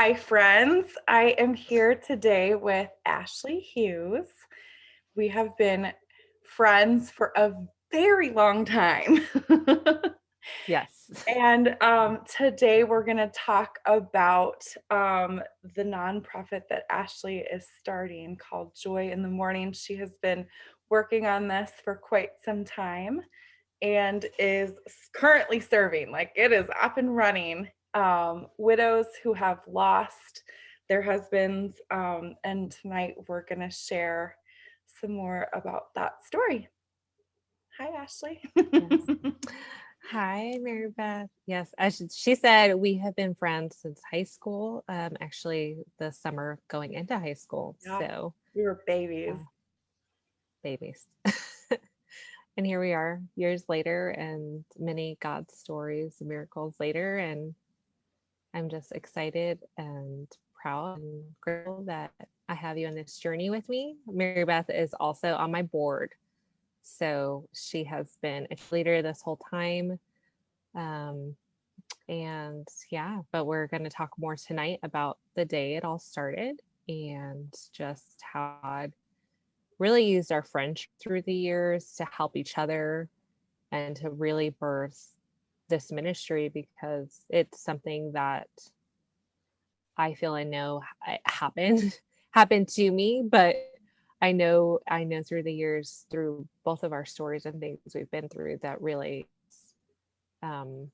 Hi, friends. I am here today with Ashley Hughes. We have been friends for a very long time. Yes. And today we're going to talk about the nonprofit that Ashley is starting called Joy in the Morning. She has been working on this for quite some time and is currently serving, like it is up and running, widows who have lost their husbands. And tonight we're going to share some more about that story. Hi, Ashley. Yes. Hi, Mary Beth. Yes, she said we have been friends since high school. Actually, the summer going into high school. Yeah, So, we were babies. uh, babies. And here we are, years later, and many God stories, miracles later. And I'm just excited and proud and grateful that I have you on this journey with me. Mary Beth is also on my board. So she has been a leader this whole time. Um, and yeah, but we're going to talk more tonight about the day it all started and just how God really used our friendship through the years to help each other and to really birth this ministry because it's something that I feel I know happened happened to me, but I know through the years, through both of our stories and things we've been through, that really um,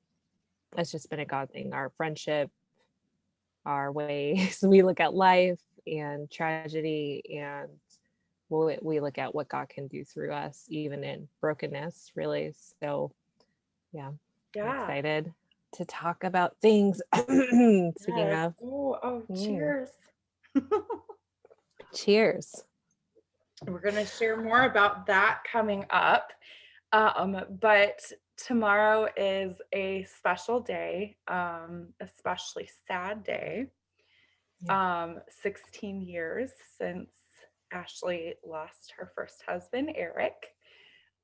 it's just been a God thing. Our friendship, our ways we look at life and tragedy, and we look at what God can do through us, even in brokenness, really. So, yeah, I'm Yeah. excited to talk about things. Speaking Yes. of, Oh, mm, cheers. cheers. We're going to share more about that coming up. But tomorrow is a special day, especially sad day. Yeah. 16 years since Ashley lost her first husband, Eric.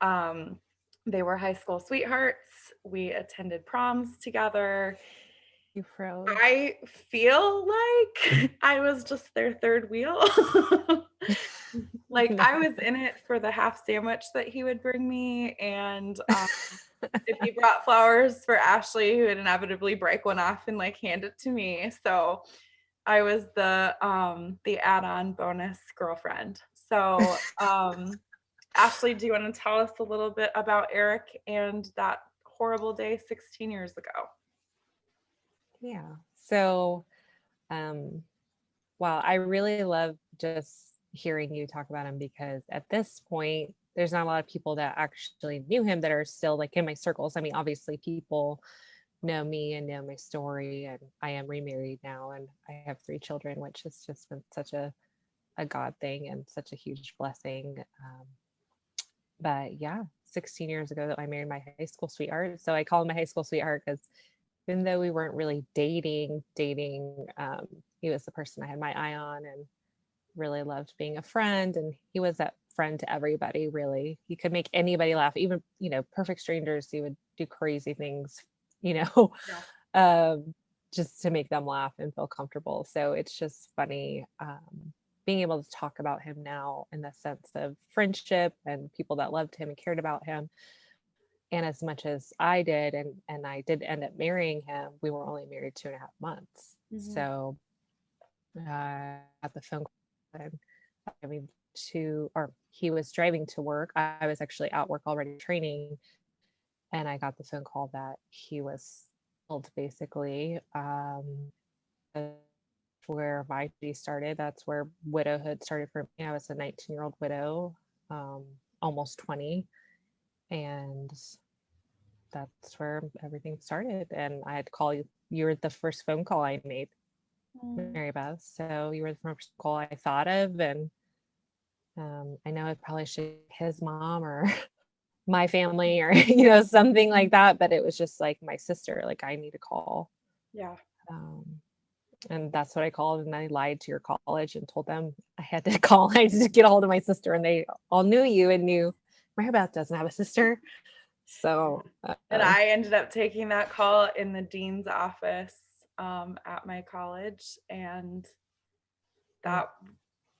Um, they were high school sweethearts. We attended proms together. You froze. I feel like I was just their third wheel. Like I was in it for the half sandwich that he would bring me, and if he brought flowers for Ashley, he would inevitably break one off and like hand it to me. So I was the add-on bonus girlfriend. So Ashley, do you want to tell us a little bit about Eric and that horrible day 16 years ago? Yeah. So, um, wow, I really love just hearing you talk about him because at this point, there's not a lot of people that actually knew him that are still like in my circles. I mean, obviously, people know me and know my story, and I am remarried now, and I have 3 children, which has just been such a God thing and such a huge blessing. But yeah, 16 years ago that I married my high school sweetheart. So I call him my high school sweetheart because even though we weren't really dating, he was the person I had my eye on and really loved being a friend. And he was that friend to everybody, really. He could make anybody laugh, even, perfect strangers. He would do crazy things, you know, Yeah. um, just to make them laugh and feel comfortable. So it's just funny being able to talk about him now in the sense of friendship and people that loved him and cared about him. And as much as I did, and I did end up marrying him, we were only married 2.5 months. Mhm. So at the phone call and driving or he was driving to work. I was actually at work already training, and I got the phone call that he was killed. Basically, where my duty started. That's where widowhood started for me. I was a 19-year-old widow, um, almost 20, and that's where everything started. And I had to call you. You were the first phone call I made, Mm. Mary Beth. So you were the first call I thought of. And I know I probably should his mom or my family or, something like that. But it was just like my sister, like I need to call. Yeah. Um, and that's what I called. And I lied to your college and told them I had to call. I had to get a hold of my sister. And they all knew you and knew Mary Beth doesn't have a sister. So And I ended up taking that call in the dean's office at my college, and Mm. that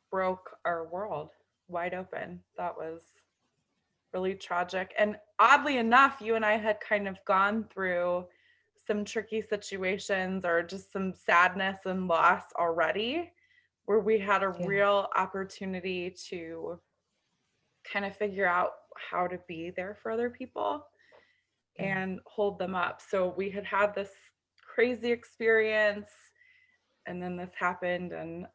broke our world wide open. That was really tragic. And oddly enough, you and I had kind of gone through some tricky situations or just some sadness and loss already, where we had a Yeah. real opportunity to kind of figure out how to be there for other people Yeah. and hold them up. So we had had this crazy experience, and then this happened, and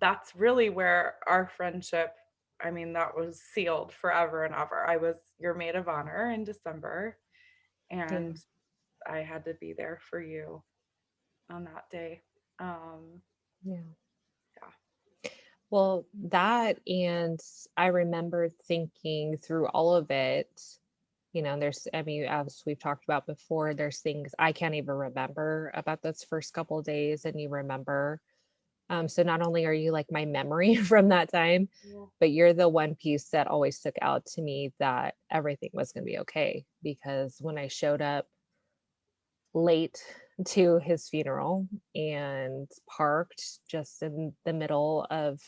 that's really where our friendship, I mean, that was sealed forever and ever. I was your maid of honor in December, Yeah. and I had to be there for you on that day. Yeah. Yeah. Well, that, and I remember thinking through all of it, there's, I mean, as we've talked about before, there's things I can't even remember about those first couple of days, and you remember. So not only are you like my memory from that time, Yeah. but you're the one piece that always stuck out to me that everything was going to be okay. Because when I showed up late to his funeral and parked just in the middle of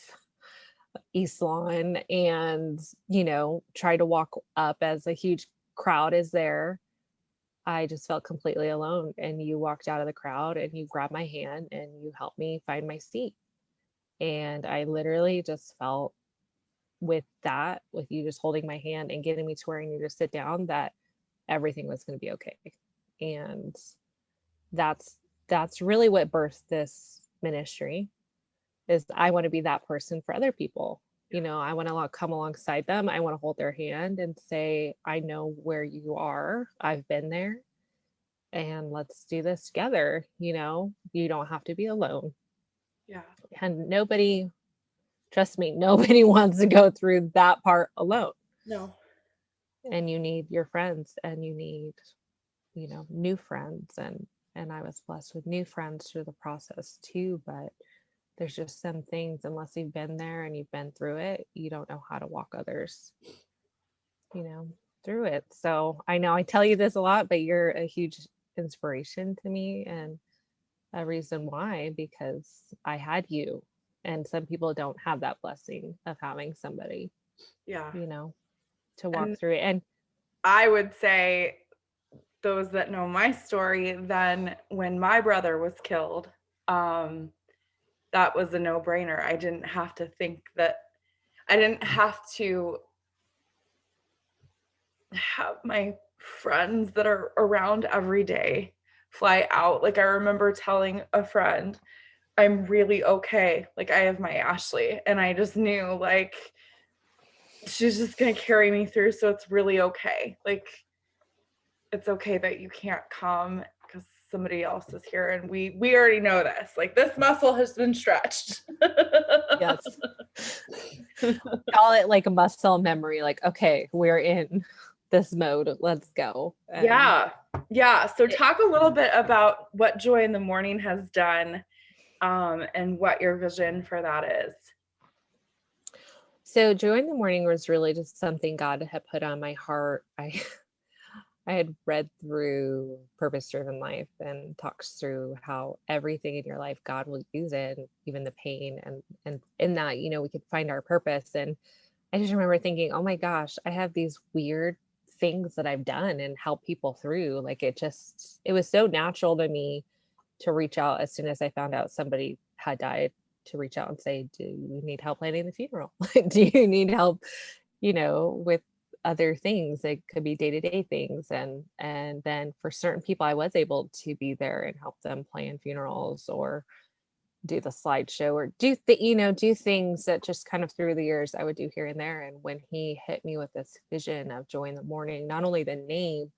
East Lawn and, try to walk up as a huge crowd is there, I just felt completely alone. And you walked out of the crowd and you grabbed my hand and you helped me find my seat. And I literally just felt with that, with you just holding my hand and getting me to where I needed to sit down, that everything was going to be okay. And that's that's really what birthed this ministry, is I want to be that person for other people. I want to come alongside them. I want to hold their hand and say, I know where you are. I've been there, and let's do this together. You don't have to be alone. Yeah. And nobody, trust me, nobody wants to go through that part alone. No. And you need your friends, and you need, new friends. And I was blessed with new friends through the process too. But there's just some things, unless you've been there and you've been through it, you don't know how to walk others, you know, through it. So I know I tell you this a lot, but you're a huge inspiration to me, and a reason why, because I had you. And some people don't have that blessing of having somebody, Yeah. you know, to walk And through it. And I would say, those that know my story, then when my brother was killed, um, that was a no brainer. I didn't have to think that, I didn't have to have my friends that are around every day fly out. Like, I remember telling a friend, I'm really okay. Like, I have my Ashley, and I just knew, like, she's just going to carry me through. So it's really okay. Like, it's okay that you can't come because somebody else is here, and we already know this. Like, this muscle has been stretched. yes, call it like a muscle memory, like, okay, we're in this mode, let's go. And Yeah. Yeah. So it, talk a little bit about what Joy in the Morning has done, and what your vision for that is. so Joy in the Morning was really just something God had put on my heart. I had read through Purpose Driven Life, and talks through how everything in your life God will use it, and even the pain, and in that, we could find our purpose. And I just remember thinking, oh my gosh, I have these weird things that I've done and help people through. Like, it was so natural to me to reach out as soon as I found out somebody had died, to reach out and say, do you need help planning the funeral? Do you need help, with other things? It could be day-to-day things. And then for certain people, I was able to be there and help them plan funerals, or do the slideshow, or do things that just kind of through the years I would do here and there. And when he hit me with this vision of Joy in the Morning, not only the name,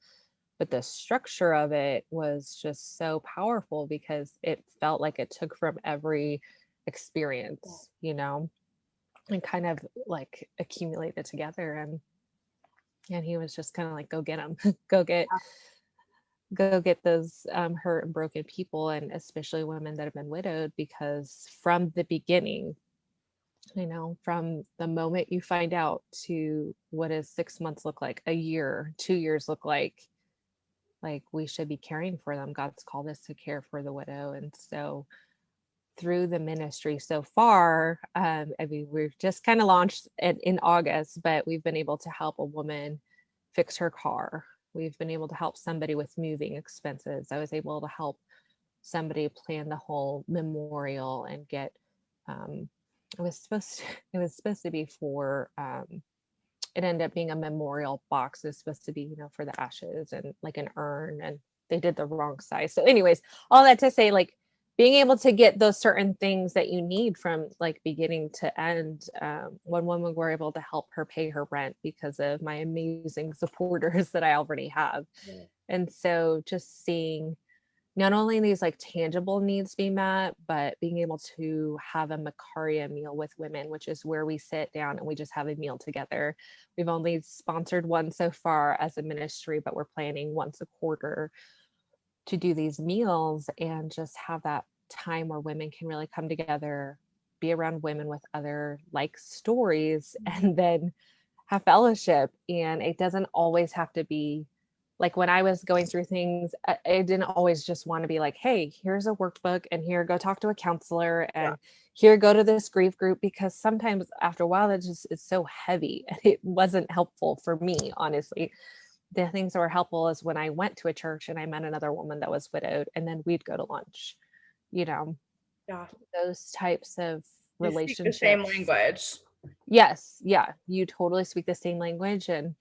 but the structure of it was just so powerful, because it felt like it took from every experience, and kind of like accumulated together. And he was just kind of like, go get them, go get go get those hurt and broken people, and especially women that have been widowed. Because from the beginning, from the moment you find out to what does 6 months look like, a year, 2 years look like, like we should be caring for them. God's called us to care for the widow. And so through the ministry so far, I mean, we've just kind of launched in August, but we've been able to help a woman fix her car. We've been able to help somebody with moving expenses. I was able to help somebody plan the whole memorial and get um, it was supposed to be for it ended up being a memorial box. It was supposed to be, for the ashes and like an urn, and they did the wrong size. So, anyways, all that to say, like being able to get those certain things that you need from like beginning to end. One woman were able to help her pay her rent because of my amazing supporters that I already have. Yeah. And so just seeing not only these like tangible needs be met, but being able to have a Macaria meal with women, which is where we sit down and we just have a meal together. We've only sponsored one so far as a ministry, but we're planning once a quarter to do these meals and just have that time where women can really come together, be around women with other like stories, Mhm. and then have fellowship. And it doesn't always have to be like when I was going through things, I didn't always just want to be like, hey, here's a workbook and here, go talk to a counselor Yeah. and here, go to this grief group. Because sometimes after a while, that just is so heavy and it wasn't helpful for me, honestly. The things that were helpful is when I went to a church and I met another woman that was widowed, and then we'd go to lunch, you know, Yeah. those types of You speak the same relationships. language. Yes, yeah, you totally speak the same language. And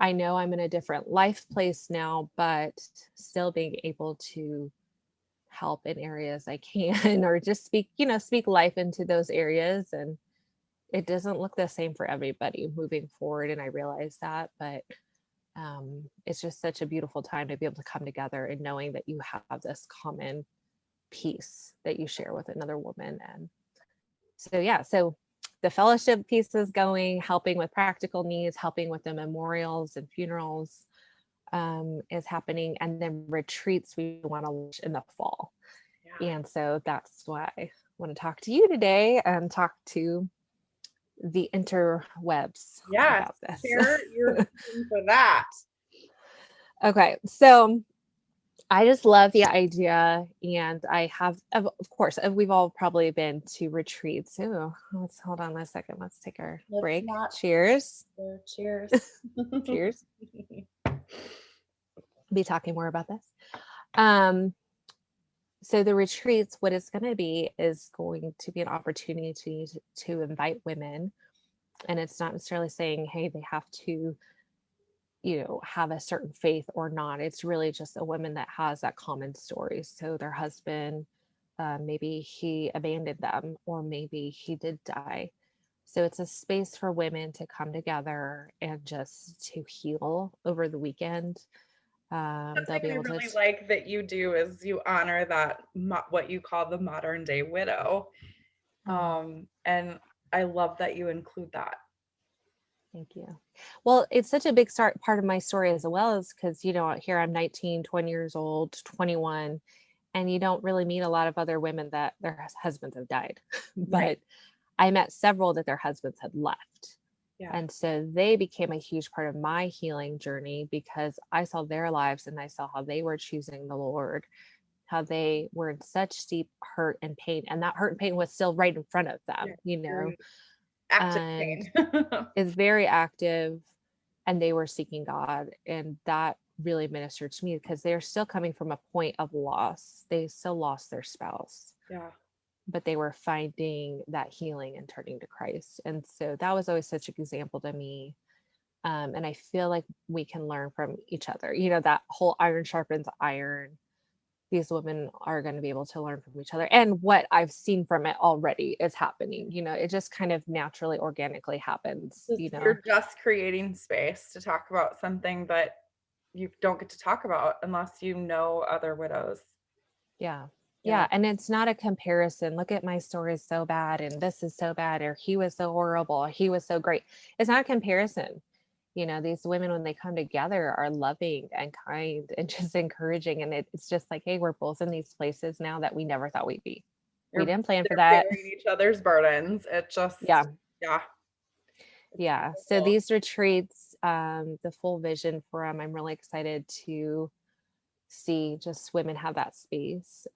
I know I'm in a different life place now, but still being able to help in areas I can or just speak, speak life into those areas. And it doesn't look the same for everybody moving forward. And I realize that, but it's just such a beautiful time to be able to come together and knowing that you have this common piece that you share with another woman. And so, yeah, so the fellowship piece is going, helping with practical needs, helping with the memorials and funerals is happening. And then retreats we want to launch in the fall. Yeah. And so that's why I want to talk to you today and talk to the interwebs Yes. about this. Share your vision for that. Okay, so I just love the idea. And I have, of course, we've all probably been to retreats. Ooh, let's hold on a second. Let's take our Let's break. not Cheers. cheers. Cheers. Be talking more about this. Um, so the retreats, what it's going to be is going to be an opportunity to invite women. And it's not necessarily saying, hey, they have to, have a certain faith or not. It's really just a woman that has that common story. So their husband, maybe he abandoned them, or maybe he did die. So it's a space for women to come together and just to heal over the weekend. They'll Something be I able to, really like that you do is you honor that what you call the modern day widow. mm, And I love that you include that. thank you. Well, it's such a big part of my story as well, is because, here I'm 19, 20 years old, 21, and you don't really meet a lot of other women that their husbands have died. Right. But I met several that their husbands had left. Yeah. And so they became a huge part of my healing journey because I saw their lives and I saw how they were choosing the Lord, how they were in such deep hurt and pain. And that hurt and pain was still right in front of Yeah. them, Very active and pain. is very active. And they were seeking God. And that really ministered to me because they're still coming from a point of loss. They still lost their spouse, Yeah. but they were finding that healing and turning to Christ. And so that was always such an example to me. And I feel like we can learn from each other. That whole iron sharpens iron. These women are going to be able to learn from each other. And what I've seen from it already is happening. It just kind of naturally, organically happens, Just you're just creating space to talk about something that you don't get to talk about unless you know other widows. Yeah. Yeah. Yeah. And it's not a comparison. Look at my story is so bad and this is so bad, or he was so horrible, or he was so great. It's not a comparison. These women, when they come together, are loving and kind and just encouraging. And it's just like, hey, we're both in these places now that we never thought we'd be. We You're didn't plan for they're that. bearing each other's burdens. It just Yeah. yeah, it's Yeah. So beautiful. these retreats, the full vision for them, I'm really excited to see just women have that space,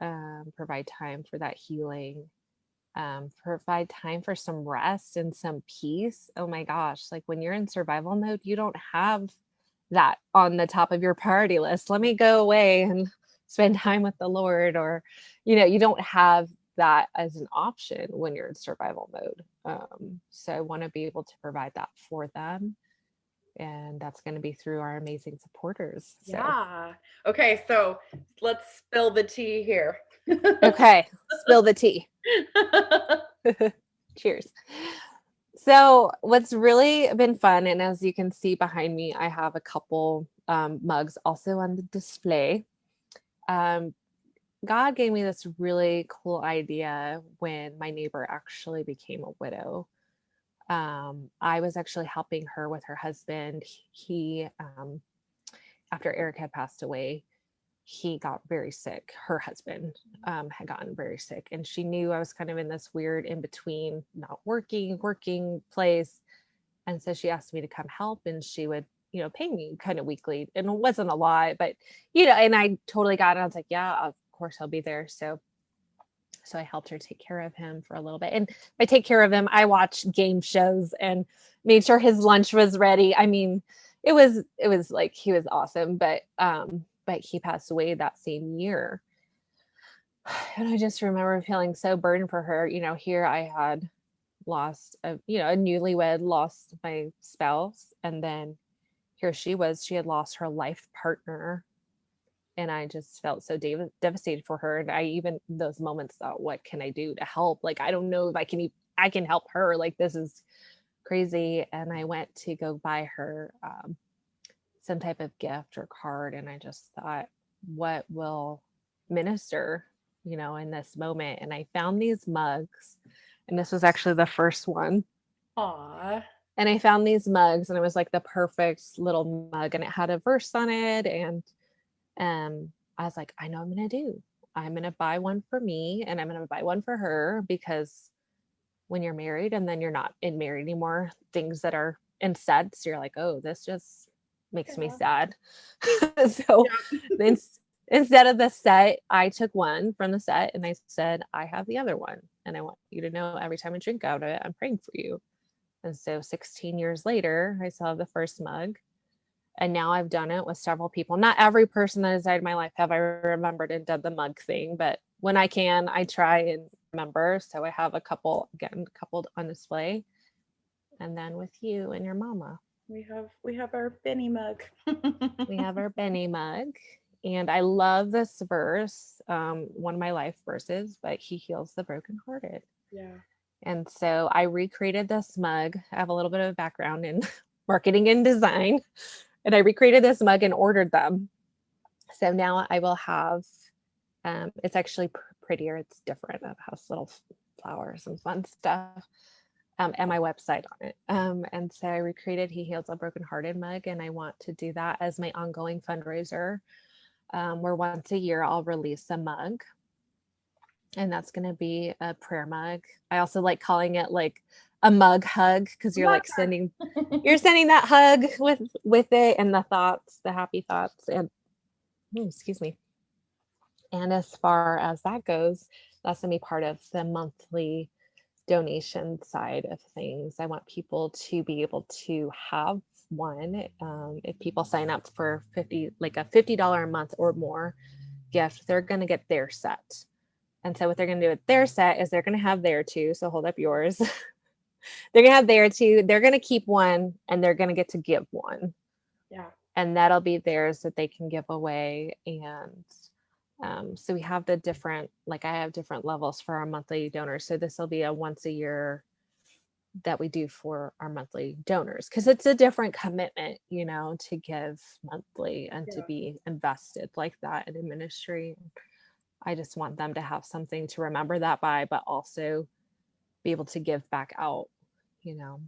provide time for that healing, provide time for some rest and some peace. Oh my gosh, like when you're in survival mode, you don't have that on the top of your priority list. Let me go away and spend time with the Lord, or, you don't have that as an option when you're in survival mode. So I want to be able to provide that for them. And that's going to be through our amazing supporters. So, Yeah. Okay, so let's spill the tea here. okay, spill the tea. Cheers. So, what's really been fun, and as you can see behind me, I have a couple mugs also on the display. Um, God gave me this really cool idea when my neighbor actually became a widow. I was actually helping her with her husband. He, after Eric had passed away, he got very sick. Her husband had gotten very sick, and she knew I was kind of in this weird in between, not working place. And so she asked me to come help, and she would, pay me kind of weekly. And it wasn't a lot, but, and I totally got it. I was like, yeah, of course I'll be there. So I helped her take care of him for a little bit. And I take care of him, I watched game shows and made sure his lunch was ready. I mean, it was like he was awesome, but he passed away that same year. And I just remember feeling so burdened for her. Here I had lost a newlywed, lost my spouse, and then here she had lost her life partner. And I just felt so devastated for her. And I even in those moments thought, what can I do to help? Like, I don't know if I can help her. Like, this is crazy. And I went to go buy her some type of gift or card. And I just thought, what will minister, in this moment? And I found these mugs. And this was actually the first one. Aw. And I found these mugs, and it was like the perfect little mug, and it had a verse on it. And I was like, I know I'm going to do. I'm going to buy one for me, and I'm going to buy one for her, because when you're married and then you're not in married anymore, things that are in sets, you're like, oh, this just makes me Yeah. sad. So Yeah. then instead of the set, I took one from the set and I said, I have the other one. And I want you to know every time I drink out of it, I'm praying for you. And so 16 years later, I still have the first mug. And now I've done it with several people. Not every person that has died in my life have I remembered and done the mug thing, but when I can, I try and remember. So I have a couple, again, coupled on display. And then with you and your mama, We have our Benny mug. we have our Benny mug. And I love this verse, one of my life verses, but he heals the brokenhearted. Yeah. And so I recreated this mug. I have a little bit of background in marketing and design. And I recreated this mug and ordered them. So now I will have, it's actually prettier. It's different. It has little flowers and fun stuff, and my website on it. And so I recreated He Heals a Brokenhearted mug, and I want to do that as my ongoing fundraiser, where once a year I'll release a mug. And that's going to be a prayer mug. I also like calling it like a mug hug, because you're Mug like you're sending that hug with it, and the thoughts, the happy thoughts. And excuse me. And as far as that goes, that's going to be part of the monthly donation side of things. I want people to be able to have one. If people sign up for like a $50 a month or more gift, they're going to get their set. And so what they're going to do with their set is they're going to have their two. So hold up yours. They're going to have their two. They're going to keep one, and they're going to get to give one. Yeah. And that'll be theirs that they can give away. And so we have I have different levels for our monthly donors. So this will be a once a year that we do for our monthly donors, because it's a different commitment, to give monthly and to Yeah. be invested like that in a ministry. I just want them to have something to remember that by, but also be able to give back out, you know.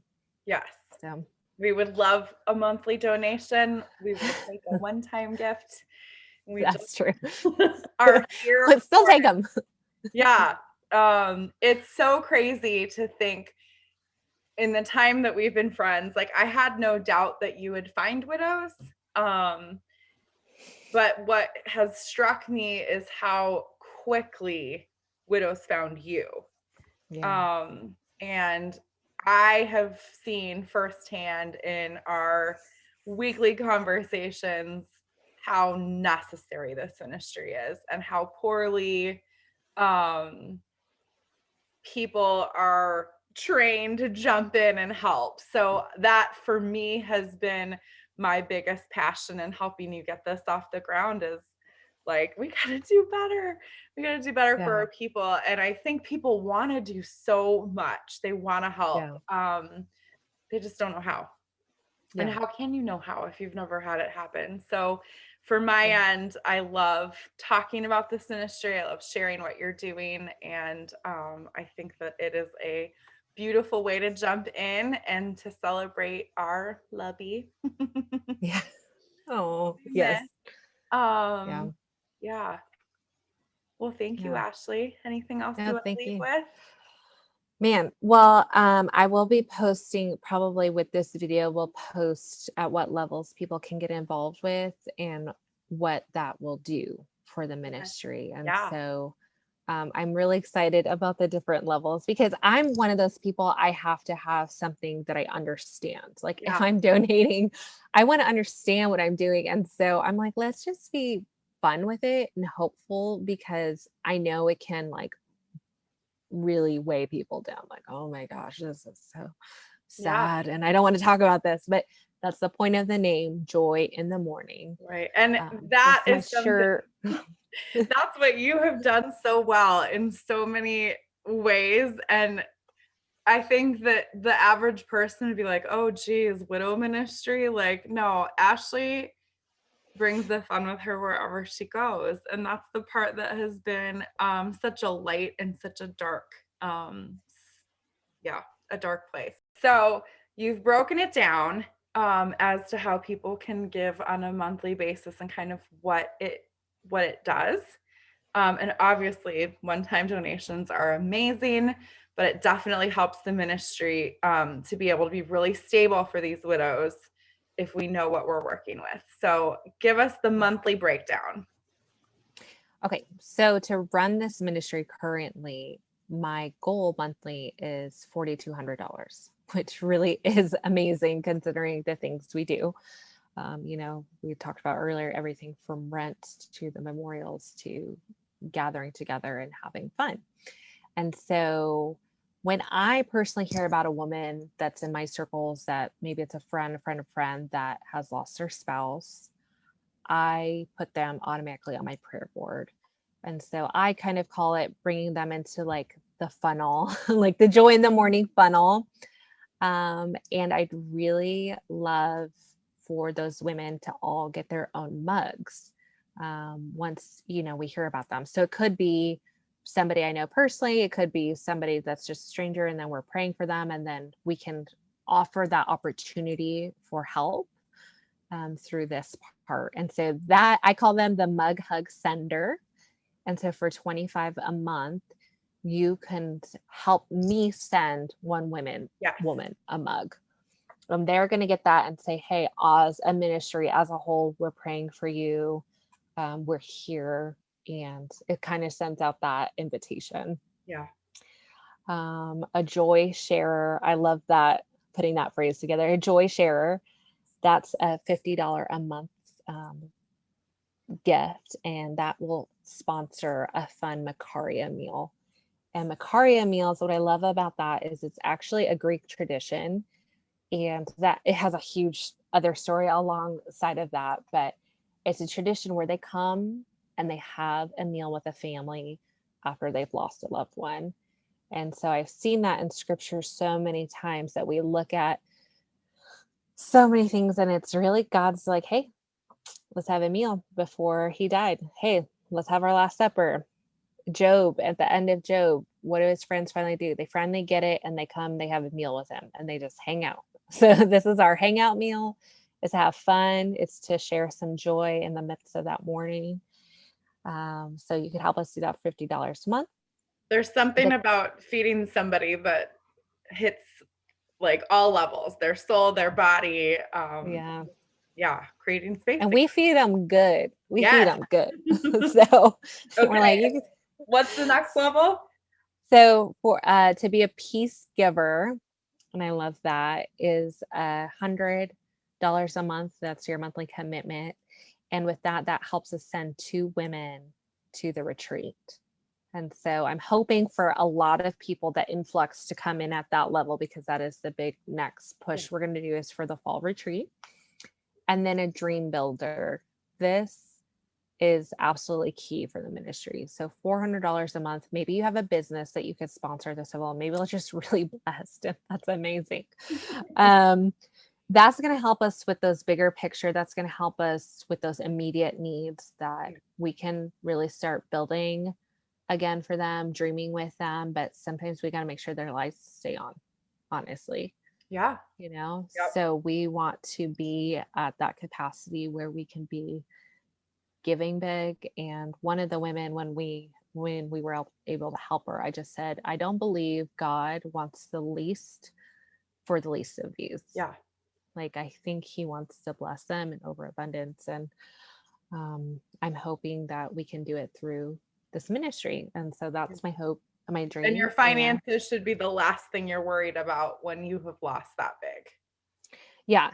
Yes. So We would love a monthly donation. We will take a one-time gift. We just that's true. are here But still for take it. them. Yeah. It's so crazy to think in the time that we've been friends, like I had no doubt that you would find widows. Um, But what has struck me is how quickly widows found you. Yeah. And I have seen firsthand in our weekly conversations how necessary this ministry is and how poorly um, people are trained to jump in and help. So that for me has been my biggest passion in helping you get this off the ground is like we got to do better. We got to do better for Yeah. our people and I think people want to do so much. They want to help. Yeah. They just don't know how. And Yeah. how can you know how if you've never had it happen? So, for my Yeah. end, I love talking about this ministry. I love sharing what you're doing. And I think that it is a beautiful way to jump in and to celebrate our lubby. Yeah. Oh, yes. Amen. Yeah. Yeah. Well, thank you, Yeah. Ashley. Anything else you No, want to thank leave you. with? Man, well, I will be posting probably with this video, we'll post at what levels people can get involved with and what that will do for the Okay. ministry. And Yeah. so I'm really excited about the different levels because I'm one of those people, I have to have something that I understand. Like if Yeah. I'm donating, I want to understand what I'm doing. And so I'm like, let's just be fun with it and hopeful because I know it can like really weigh people down. Like, oh my gosh, this is so Yeah. sad. And I don't want to talk about this, but that's the point of the name, Joy in the Morning. Right. And that That's my is something. shirt. That's what you have done so well in so many ways. And I think that the average person would be like, oh, geez, widow ministry. Like, no, Ashley brings the fun with her wherever she goes. And that's the part that has been such a light and such a dark, yeah, a dark place. So you've broken it down as to how people can give on a monthly basis and kind of what it does. And obviously, one-time donations are amazing, but it definitely helps the ministry to be able to be really stable for these widows if we know what we're working with. So give us the monthly breakdown. Okay, so to run this ministry currently, my goal monthly is $4,200, which really is amazing considering the things we do. We talked about earlier everything from rent to the memorials to gathering together and having fun. And so when I personally hear about a woman that's in my circles that maybe it's a friend that has lost their spouse, I put them automatically on my prayer board. And so I kind of call it bringing them into like the funnel, like the joy in the morning funnel. And I'd really love for those women to all get their own mugs once, we hear about them. So it could be somebody I know personally, it could be somebody that's just a stranger, and then we're praying for them, and then we can offer that opportunity for help through this part. And so that I call them the mug hug sender. And so for 25 a month, you can help me send one Yes. woman a mug. They're going to get that and say, hey, as a ministry as a whole, we're praying for you. We're here. And it kind of sends out that invitation. Yeah. A joy sharer. I love that, putting that phrase together. A joy sharer. That's a $50 a month um, gift, and that will sponsor a fun Macaria meal. And Macaria meals, what I love about that is it's actually a Greek tradition, and that it has a huge other story alongside of that, but it's a tradition where they come and they have a meal with a family after they've lost a loved one. And so I've seen that in scripture so many times that we look at so many things and it's really God's like, hey, let's have a meal before he died. Hey, let's have our last supper. Job, at the end of Job, what do his friends finally do? They finally get it and they come, they have a meal with him and they just hang out. So this is our hangout meal. It's to have fun. It's to share some joy in the midst of that morning. So you could help us do that for $50 a month. There's something The about feeding somebody that hits like all levels, their soul, their body. yeah, Yeah, creating space And again. we feed them good. We feed Yes. them good. So we're Okay. like, you What's the next level? so for to be a peace giver, and I love that, is $100 a month. That's your monthly commitment. And with that, that helps us send 2 women to the retreat. And so I'm hoping for a lot of people that influx to come in at that level, because that is the big next Yeah. push we're going to do is for the fall retreat. And then a dream builder. This is absolutely key for the ministry. So $400 a month. Maybe you have a business that you could sponsor this. Well, maybe it's just really blessed. And that's amazing. Um, that's going to help us with those bigger picture. That's going to help us with those immediate needs that we can really start building again for them, dreaming with them. But sometimes we got to make sure their lights stay on, honestly, Yeah. Yep. So we want to be at that capacity where we can be giving big. And one of the women, when we were able to help her, I just said, I don't believe God wants the least for the least of these. Yeah. Like, I think he wants to bless them in overabundance. And I'm hoping that we can do it through this ministry. And so that's my hope, my And your dream. And finances should be the last thing you're worried about when you have lost that big. yeah.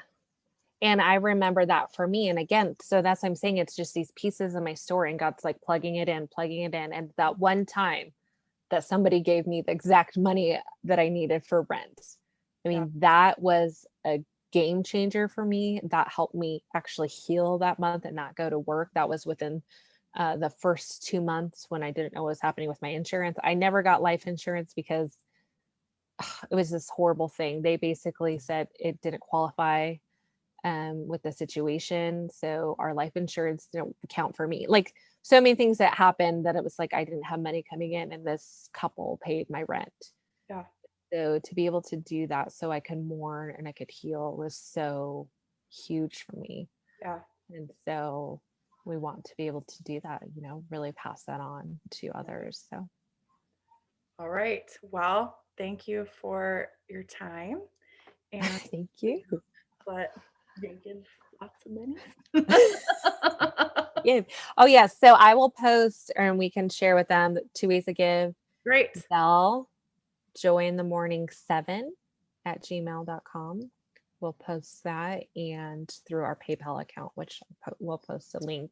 And I remember that for me. And again, so that's what I'm saying. It's just these pieces of my story, and God's like plugging it in, plugging it in. And that one time that somebody gave me the exact money that I needed for rent. I Yeah. mean, that was a game changer for me. That helped me actually heal that month and not go to work. That was within the first 2 months when I didn't know what was happening with my insurance. I never got life insurance because it was this horrible thing. They basically said it didn't qualify with the situation. So our life insurance didn't count for me. Like, so many things that happened that it was like I didn't have money coming in, and this couple paid my rent. Yeah. So to be able to do that so I could mourn and I could heal was so huge for me. Yeah. And so we want to be able to do that, really pass that on to others. So All right. Well, thank you for your time and thank you. but making lots of money. Yeah. Oh, yes. So I will post, and we can share with them 2 ways to give. Great. Bell joy in the morning 7@gmail.com. We'll post that, and through our PayPal account, which we'll post a link.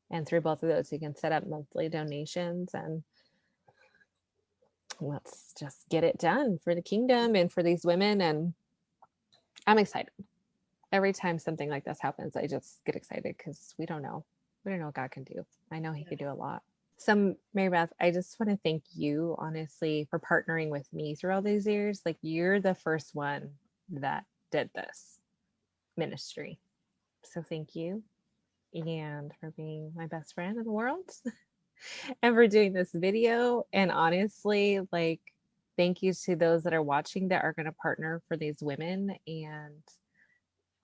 And through both of those, you can set up monthly donations, and let's just get it done for the kingdom and for these women. And I'm excited. Every time something like this happens, I just get excited because we don't know. We don't know what God can do. I know he could do a lot. So, Mary Beth, I just want to thank you, honestly, for partnering with me through all these years. Like, you're the first one that did this ministry. So, thank you. And for being my best friend in the world and for doing this video. And honestly, like, thank you to those that are watching that are going to partner for these women. And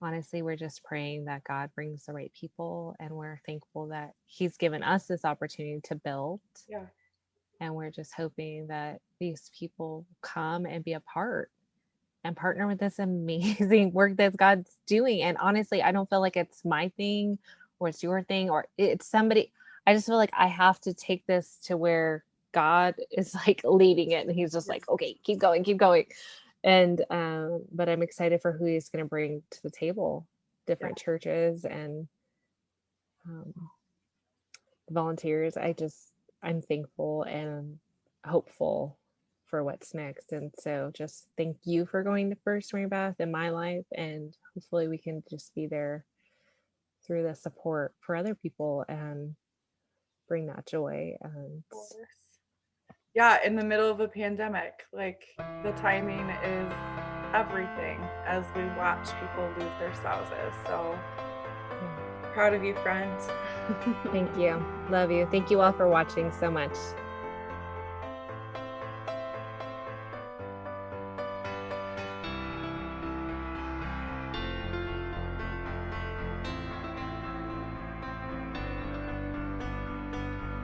honestly, we're just praying that God brings the right people, and we're thankful that he's given us this opportunity to build. Yeah. And we're just hoping that these people come and be a part and partner with this amazing work that God's doing. And honestly, I don't feel like it's my thing or it's your thing or it's somebody. I just feel like I have to take this to where God is like leading it. And he's just Yes. like, okay, keep going, keep going. And but I'm excited for who he's going to bring to the table, Yeah. different churches and um, volunteers. I'm thankful and hopeful for what's next. And so just thank you for going to First Mary Beth in my life. And hopefully we can just be there through the support for other people and bring that joy. And Of course. Yeah, in the middle of a pandemic, like the timing is everything as we watch people lose their spouses. So proud of you, friend. thank you. Love you. Thank you all for watching so much.